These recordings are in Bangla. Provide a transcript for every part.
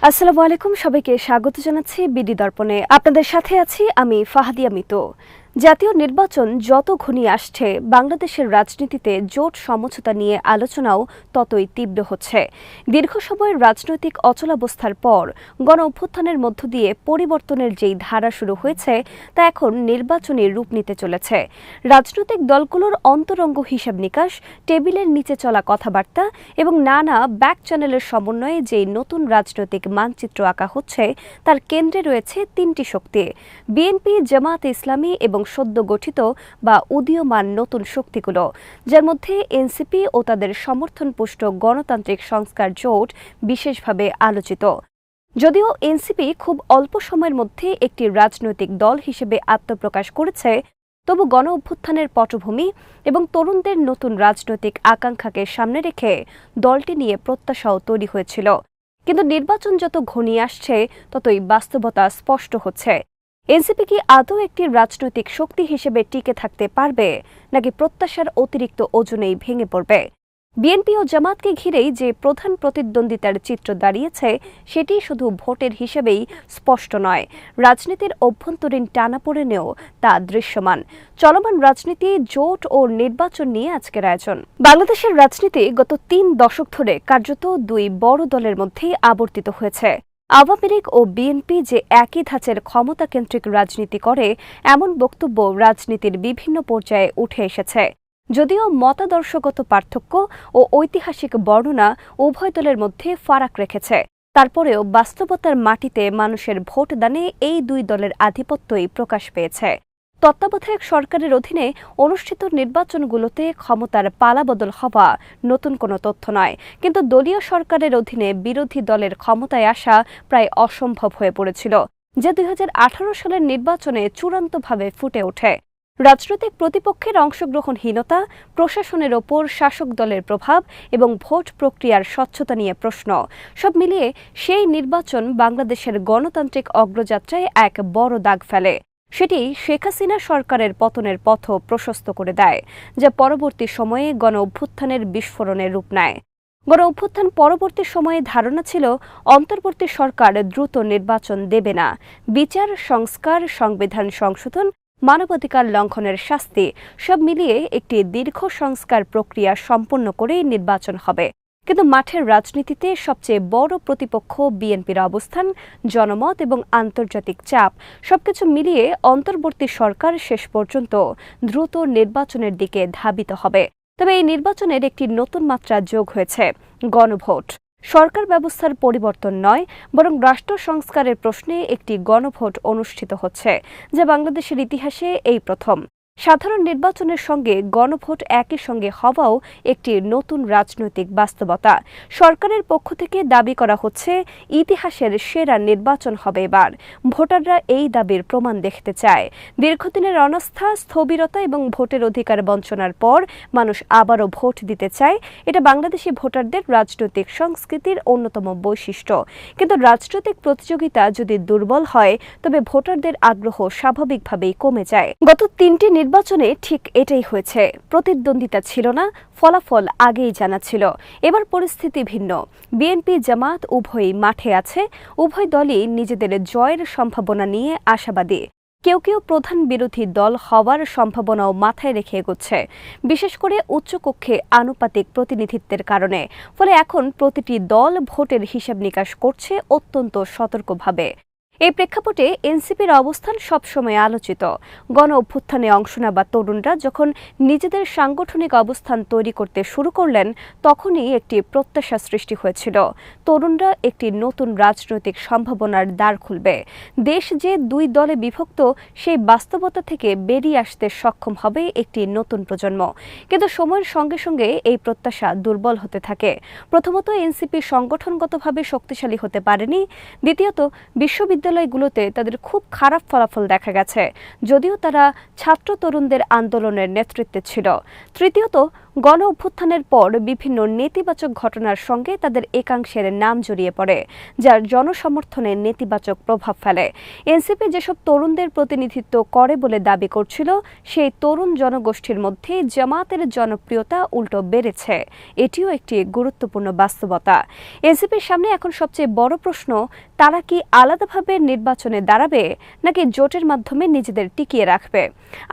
আসসালামু আলাইকুম, সবাইকে স্বাগত জানাচ্ছি বিডি দর্পণে। আপনাদের সাথে আছি আমি ফাহাদিয়া মিতু। জাতীয় নির্বাচন যত ঘনিয়ে আসছে, বাংলাদেশের রাজনীতিতে জোট সমঝোতা নিয়ে আলোচনাও ততই তীব্র হচ্ছে। দীর্ঘ সময়ের রাজনৈতিক অচলাবস্থার পর গণ অভ্যুত্থানের মধ্য দিয়ে পরিবর্তনের যেই ধারা শুরু হয়েছে তা এখন নির্বাচনী রূপ নিতে চলেছে। রাজনৈতিক দলগুলোর অন্তরঙ্গ হিসাব নিকাশ, টেবিলের নিচে চলা কথাবার্তা এবং নানা ব্যাক চ্যানেলের সমন্বয়ে যেই নতুন রাজনৈতিক মানচিত্র আঁকা হচ্ছে তার কেন্দ্রে রয়েছে তিনটি শক্তি: বিএনপি, জামায়াতে ইসলামী এবং সদ্য গঠিত বা উদীয়মান নতুন শক্তিগুলো, যার মধ্যে এনসিপি ও তাদের সমর্থনপুষ্ট গণতান্ত্রিক সংস্কার জোট বিশেষভাবে আলোচিত। যদিও এনসিপি খুব অল্প সময়ের মধ্যে একটি রাজনৈতিক দল হিসেবে আত্মপ্রকাশ করেছে, তবু গণ অভ্যুত্থানের পটভূমি এবং তরুণদের নতুন রাজনৈতিক আকাঙ্ক্ষাকে সামনে রেখে দলটি নিয়ে প্রত্যাশাও তৈরি হয়েছিল। কিন্তু নির্বাচন যত ঘনিয়ে আসছে ততই বাস্তবতা স্পষ্ট হচ্ছে। এনসিপি কি আদৌ একটি রাজনৈতিক শক্তি হিসেবে টিকে থাকতে পারবে, নাকি প্রত্যাশার অতিরিক্ত ওজনেই ভেঙে পড়বে? বিএনপি ও জামাতকে ঘিরেই যে প্রধান প্রতিদ্বন্দ্বিতার চিত্র দাঁড়িয়েছে সেটি শুধু ভোটের হিসেবেই স্পষ্ট নয়, রাজনীতির অভ্যন্তরীণ টানাপোড়েনেও তা দৃশ্যমান। চলমান রাজনীতি, জোট ও নির্বাচন নিয়ে আজকের আয়োজন। বাংলাদেশের রাজনীতি গত ৩ দশক ধরে কার্যত দুই বড় দলের মধ্যেই আবর্তিত হয়েছে। আওয়ামী লীগ ও বিএনপি যে একই ধাঁচের ক্ষমতাকেন্দ্রিক রাজনীতি করে, এমন বক্তব্য রাজনীতির বিভিন্ন পর্যায়ে উঠে এসেছে। যদিও মতাদর্শগত পার্থক্য ও ঐতিহাসিক বর্ণনা উভয় দলের মধ্যে ফারাক রেখেছে, তারপরেও বাস্তবতার মাটিতে মানুষের ভোটদানে এই দুই দলের আধিপত্যই প্রকাশ পেয়েছে। তত্ত্বাবধায়ক সরকারের অধীনে অনুষ্ঠিত নির্বাচনগুলোতে ক্ষমতার পালাবদল হওয়া নতুন কোনো তথ্য নয়, কিন্তু দলীয় সরকারের অধীনে বিরোধী দলের ক্ষমতায় আসা প্রায় অসম্ভব হয়ে পড়েছিল, যা ২০১৮ সালের নির্বাচনে চূড়ান্তভাবে ফুটে ওঠে। রাজনৈতিক প্রতিপক্ষের অংশগ্রহণহীনতা, প্রশাসনের ওপর শাসক দলের প্রভাব এবং ভোট প্রক্রিয়ার স্বচ্ছতা নিয়ে প্রশ্ন, সব মিলিয়ে সেই নির্বাচন বাংলাদেশের গণতান্ত্রিক অগ্রযাত্রায় এক বড় দাগ ফেলে। সেটি শেখ হাসিনা সরকারের পতনের পথও প্রশস্ত করে দেয়, যা পরবর্তী সময়ে গণ অভ্যুত্থানের বিস্ফোরণের রূপ নেয়। গণ অভ্যুত্থান পরবর্তী সময়ে ধারণা ছিল অন্তর্বর্তী সরকার দ্রুত নির্বাচন দেবে না। বিচার, সংস্কার, সংবিধান সংশোধন, মানবাধিকার লঙ্ঘনের শাস্তি সব মিলিয়ে একটি দীর্ঘ সংস্কার প্রক্রিয়া সম্পন্ন করেই নির্বাচন হবে। কিন্তু মাঠের রাজনীতিতে সবচেয়ে বড় প্রতিপক্ষ বিএনপির অবস্থান, জনমত এবং আন্তর্জাতিক চাপ সবকিছু মিলিয়ে অন্তর্বর্তী সরকার শেষ পর্যন্ত দ্রুত নির্বাচনের দিকে ধাবিত হবে। তবে এই নির্বাচনের একটি নতুন মাত্রা যোগ হয়েছে: গণভোট। সরকার ব্যবস্থার পরিবর্তন নয়, বরং রাষ্ট্র সংস্কারের প্রশ্নে একটি গণভোট অনুষ্ঠিত হচ্ছে, যা বাংলাদেশের ইতিহাসে এই প্রথম। সাধারণ নির্বাচনের সঙ্গে গণভোট একই সঙ্গে হওয়াও একটি নতুন রাজনৈতিক বাস্তবতা। সরকারের পক্ষ থেকে দাবি করা হচ্ছে ইতিহাসের সেরা নির্বাচন হবে এবার। ভোটাররা এই দাবির প্রমাণ দেখতে চায়। দীর্ঘদিনের অনাস্থা, স্থবিরতা এবং ভোটের অধিকার বঞ্চনার পর মানুষ আবারও ভোট দিতে চায়। এটা বাংলাদেশি ভোটারদের রাজনৈতিক সংস্কৃতির অন্যতম বৈশিষ্ট্য। কিন্তু রাজনৈতিক প্রতিযোগিতা যদি দুর্বল হয়, তবে ভোটারদের আগ্রহ স্বাভাবিকভাবেই কমে যায়। গত 3টি নির্বাচনে ঠিক এটাই হয়েছে। প্রতিদ্বন্দ্বিতা ছিল না, ফলাফল আগেই জানা ছিল। এবার পরিস্থিতি ভিন্ন। বিএনপি, জামাত উভয়ই মাঠে আছে। উভয় দলই নিজেদের জয়ের সম্ভাবনা নিয়ে আশাবাদী। কেউ কেউ প্রধান বিরোধী দল হওয়ার সম্ভাবনাও মাথায় রেখে এগোচ্ছে, বিশেষ করে উচ্চকক্ষে আনুপাতিক প্রতিনিধিত্বের কারণে। ফলে এখন প্রতিটি দল ভোটের হিসাব নিকাশ করছে অত্যন্ত সতর্কভাবে। এই প্রেক্ষাপটে এনসিপির অবস্থান সবসময় আলোচিত। গণ অভ্যুত্থানে অংশ নেওয়া তরুণরা যখন নিজেদের সাংগঠনিক অবস্থান তৈরি করতে শুরু করলেন, তখনই একটি প্রত্যাশা সৃষ্টি হয়েছিল: তরুণরা একটি নতুন রাজনৈতিক সম্ভাবনার দ্বার খুলবে। দেশ যে দুই দলে বিভক্ত, সেই বাস্তবতা থেকে বেরিয়ে আসতে সক্ষম হবে একটি নতুন প্রজন্ম। কিন্তু সময়ের সঙ্গে সঙ্গে এই প্রত্যাশা দুর্বল হতে থাকে। প্রথমত, এনসিপি সংগঠনগতভাবে শক্তিশালী হতে পারেনি। দ্বিতীয়ত, বিশ্ববিদ্যালয় বিশ্ববিদ্যালয়গুলোতে তাদের খুব খারাপ ফলাফল দেখা গেছে, যদিও তারা ছাত্র তরুণদের আন্দোলনের নেতৃত্বে ছিল। তৃতীয়ত, গণ অভ্যুত্থানের পর বিভিন্ন নেতিবাচক ঘটনার সঙ্গে তাদের একাংশের নাম জড়িয়ে পড়ে, যার জনসমর্থনে নেতিবাচক প্রভাব ফেলে। এনসিপি যেসব তরুণদের প্রতিনিধিত্ব করে বলে দাবি করছিল, সেই তরুণ জনগোষ্ঠীর মধ্যে জামায়াতের জনপ্রিয়তা উল্টো বেড়েছে। এটিও একটি গুরুত্বপূর্ণ বাস্তবতা। এনসিপির সামনে এখন সবচেয়ে বড় প্রশ্ন, তারা কি আলাদাভাবে নির্বাচনে দাঁড়াবে নাকি জোটের মাধ্যমে নিজেদের টিকিয়ে রাখবে?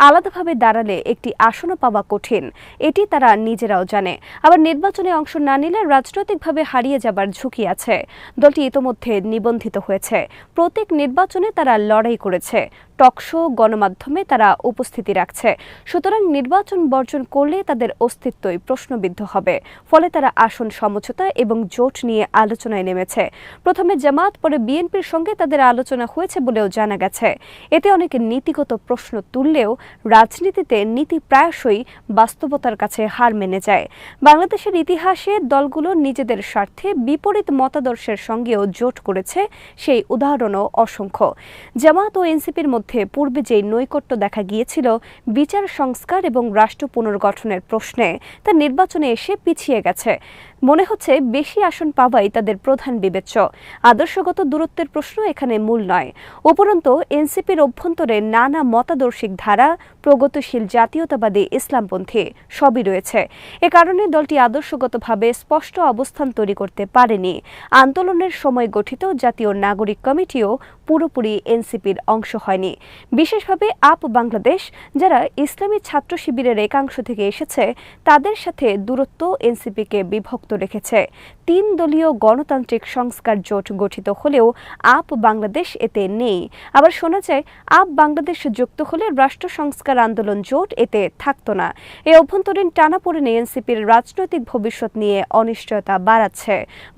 আলাদাভাবে দাঁড়ালে একটি আসনও পাওয়া কঠিন, এটি তারা নিজেরাও জানে। আবার নির্বাচনে অংশ না নিলে রাজনৈতিকভাবে হারিয়ে যাবার ঝুঁকি আছে। দলটি ইতোমধ্যে নিবন্ধিত হয়েছে, প্রত্যেক নির্বাচনে তারা লড়াই করেছে, টকশো গণমাধ্যমে তারা উপস্থিতি রাখছে। সুতরাং নির্বাচন বর্জন করলে তাদের অস্তিত্বই প্রশ্নবিদ্ধ হবে। ফলে তারা আসন সমঝোতা এবং জোট নিয়ে আলোচনায় নেমেছে। প্রথমে জামায়াত, পরে বিএনপির সঙ্গে তাদের আলোচনা হয়েছে বলেও জানা গেছে। এতে অনেকে নীতিগত প্রশ্ন তুললেও রাজনীতিতে নীতি প্রায়শই বাস্তবতার কাছে হার মেনে যায়। বাংলাদেশের ইতিহাসে দলগুলো নিজেদের স্বার্থে বিপরীত মতাদর্শের সঙ্গেও জোট করেছে, সেই উদাহরণও অসংখ্য। জামায়াত ও এনসিপির মধ্যে পূর্বে যে নৈকট্য দেখা গিয়েছিল বিচার সংস্কার এবং রাষ্ট্র পুনর্গঠনের প্রশ্নে, তা নির্বাচনে এসে পিছিয়ে গেছে। মনে হচ্ছে বেশি আসন পাওয়াই তাদের প্রধান বিবেচ্য। আদর্শগত দূরত্বের প্রশ্ন এখানে মূল নয়। উপরন্তু এনসিপির অভ্যন্তরে নানা মতাদর্শিক ধারা, প্রগতিশীল জাতীয়তাবাদী ইসলামপন্থী সবই রয়েছে। এ কারণে দলটি আদর্শগতভাবে স্পষ্ট অবস্থান তৈরি করতে পারেনি। আন্দোলনের সময় গঠিত জাতীয় নাগরিক কমিটিও পুরোপুরি এনসিপির অংশ হয়নি। বিশেষভাবে আপ বাংলাদেশ, যারা ইসলামী ছাত্র শিবিরের একাংশ থেকে এসেছে, তাদের সাথে দূরত্ব এনসিপিকে বিভক্ত রেখেছে। 3 দলীয় গণতান্ত্রিক সংস্কার জোট গঠিত হলেও আপ বাংলাদেশ এতে নেই। আবার শোনা যায় আপ বাংলাদেশ যুক্ত হলে রাষ্ট্র সংস্কার আন্দোলন জোট এতে থাকতো না। এই অভ্যন্তরীণ টানাপোড়েনে এনসিপির রাজনৈতিক ভবিষ্যৎ নিয়ে অনিশ্চয়তা বাড়াচ্ছে।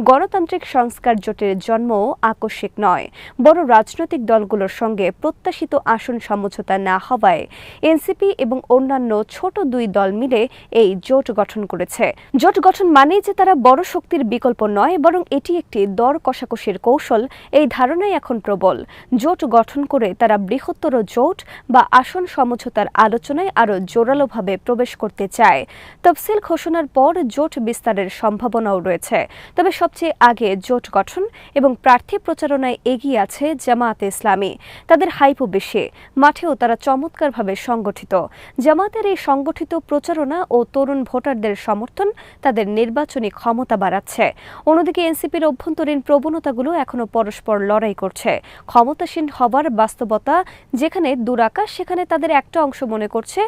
গণতান্ত্রিক সংস্কার জোটের জন্মও আকস্মিক নয়, বড় রাজনৈতিক দলগুলোর সঙ্গে প্রত্যাশিত আসন সমঝোতা না হওয়ায় এনসিপি এবং অন্যান্য ছোট 2 দল মিলে এই জোট গঠন করেছে। জোট গঠন মানেই যে তারা বড় শক্তির বিকল্প নয়, বরং এটি একটি দর কষাকষির কৌশল, এই ধারণাই এখন প্রবল। জোট গঠন করে তারা বৃহত্তর জোট বা আসন সমঝোতার আলোচনায় আরও জোরালোভাবে প্রবেশ করতে চায়। তফসিল ঘোষণার পর জোট বিস্তারের সম্ভাবনাও রয়েছে। তবে সবচেয়ে আগে জোট গঠন এবং প্রার্থী প্রচারণায় এগিয়ে আছে জামায়াতে ইসলামী। তাদের হাইপও বেশি, মাঠেও তারা চমৎকারভাবে সংগঠিত। জামায়াতের এই সংগঠিত প্রচারণা ও তরুণ ভোটারদের সমর্থন তাদের নির্বাচনী ক্ষমতা বাড়াচ্ছে। অন্যদিকে এনসিপির অভ্যন্তরীণ প্রবণতাগুলো এখনো পরস্পর লড়াই করছে। ক্ষমতাসীন হবার বাস্তবতা যেখানে দুরাকাশ, সেখানে তাদের একটা অংশ মনে করছে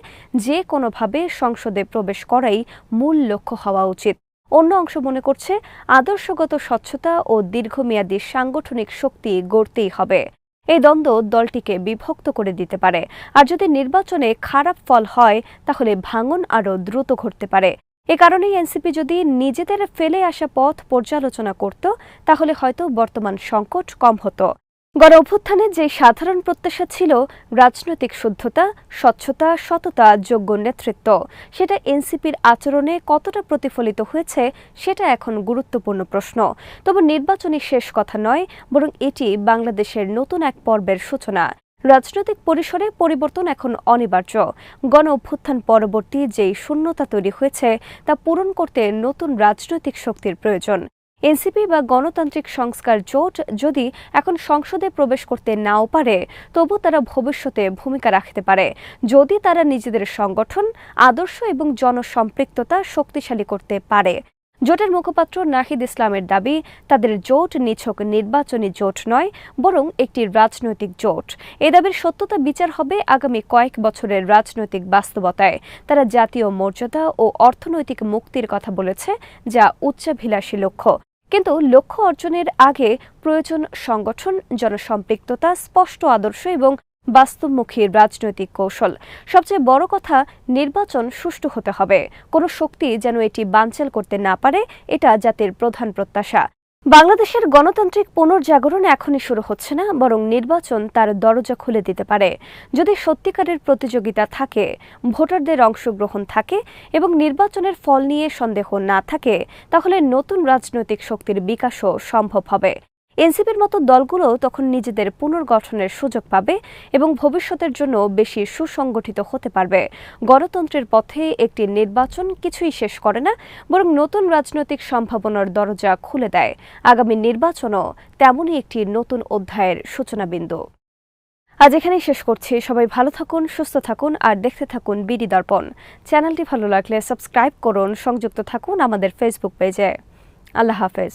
যে কোনোভাবে সংসদে প্রবেশ করাই মূল লক্ষ্য হওয়া উচিত। অন্য অংশ মনে করছে আদর্শগত স্বচ্ছতা ও দীর্ঘমেয়াদী সাংগঠনিক শক্তি গড়তেই হবে। এই দ্বন্দ্ব দলটিকে বিভক্ত করে দিতে পারে। আর যদি নির্বাচনে খারাপ ফল হয়, তাহলে ভাঙন আরও দ্রুত ঘটতে পারে। এ কারণেই এনসিপি যদি নিজেদের ফেলে আসা পথ পর্যালোচনা করত, তাহলে হয়তো বর্তমান সংকট কম হতো। গণ অভ্যুত্থানে যে সাধারণ প্রত্যাশা ছিল রাজনৈতিক শুদ্ধতা, স্বচ্ছতা, সততা, যোগ্য নেতৃত্ব, সেটা এনসিপির আচরণে কতটা প্রতিফলিত হয়েছে সেটা এখন গুরুত্বপূর্ণ প্রশ্ন। তবে নির্বাচনী শেষ কথা নয়, বরং এটি বাংলাদেশের নতুন এক পর্বের সূচনা। রাজনৈতিক পরিসরে পরিবর্তন এখন অনিবার্য। গণ অভ্যুত্থান পরবর্তী যেই শূন্যতা তৈরি হয়েছে তা পূরণ করতে নতুন রাজনৈতিক শক্তির প্রয়োজন। এনসিপি বা গণতান্ত্রিক সংস্কার জোট যদি এখন সংসদে প্রবেশ করতে নাও পারে, তবু তারা ভবিষ্যতে ভূমিকা রাখতে পারে যদি তারা নিজেদের সংগঠন, আদর্শ এবং জনসম্পৃক্ততা শক্তিশালী করতে পারে। জোটের মুখপাত্র নাহিদ ইসলামের দাবি, তাদের জোট নিছক নির্বাচনী জোট নয়, বরং একটি রাজনৈতিক জোট। এ দাবির সত্যতা বিচার হবে আগামী কয়েক বছরের রাজনৈতিক বাস্তবতায়। তারা জাতীয় মর্যাদা ও অর্থনৈতিক মুক্তির কথা বলেছে, যা উচ্চাভিলাষী লক্ষ্য। কিন্তু লক্ষ্য অর্জনের আগে প্রয়োজন সংগঠন, জনসম্পৃক্ততা, স্পষ্ট আদর্শ এবং বাস্তবমুখী রাজনৈতিক কৌশল। সবচেয়ে বড় কথা, নির্বাচন সুষ্ঠু হতে হবে। কোনো শক্তি যেন এটি বানচাল করতে না পারে, এটা জাতির প্রধান প্রত্যাশা। বাংলাদেশের গণতান্ত্রিক পুনর্জাগরণ এখনই শুরু হচ্ছে না, বরং নির্বাচন তার দরজা খুলে দিতে পারে। যদি সত্যিকারের প্রতিযোগিতা থাকে, ভোটারদের অংশগ্রহণ থাকে এবং নির্বাচনের ফল নিয়ে সন্দেহ না থাকে, তাহলে নতুন রাজনৈতিক শক্তির বিকাশও সম্ভব হবে। এনসিপির মতো দলগুলো তখন নিজেদের পুনর্গঠনের সুযোগ পাবে এবং ভবিষ্যতের জন্য বেশি সুসংগঠিত হতে পারবে। গণতন্ত্রের পথে একটি নির্বাচন কিছুই শেষ করে না, বরং নতুন রাজনৈতিক সম্ভাবনার দরজা খুলে দেয়। আগামী নির্বাচনও তেমনই একটি নতুন অধ্যায়ের সূচনাবিন্দু। আজ এখানেই শেষ করছি। সবাই ভালো থাকুন, সুস্থ থাকুন আর দেখতে থাকুন বিডি দর্পণ। চ্যানেলটি ভালো লাগলে সাবস্ক্রাইব করুন, সংযুক্ত থাকুন আমাদের ফেসবুক পেজে। আল্লাহ হাফেজ।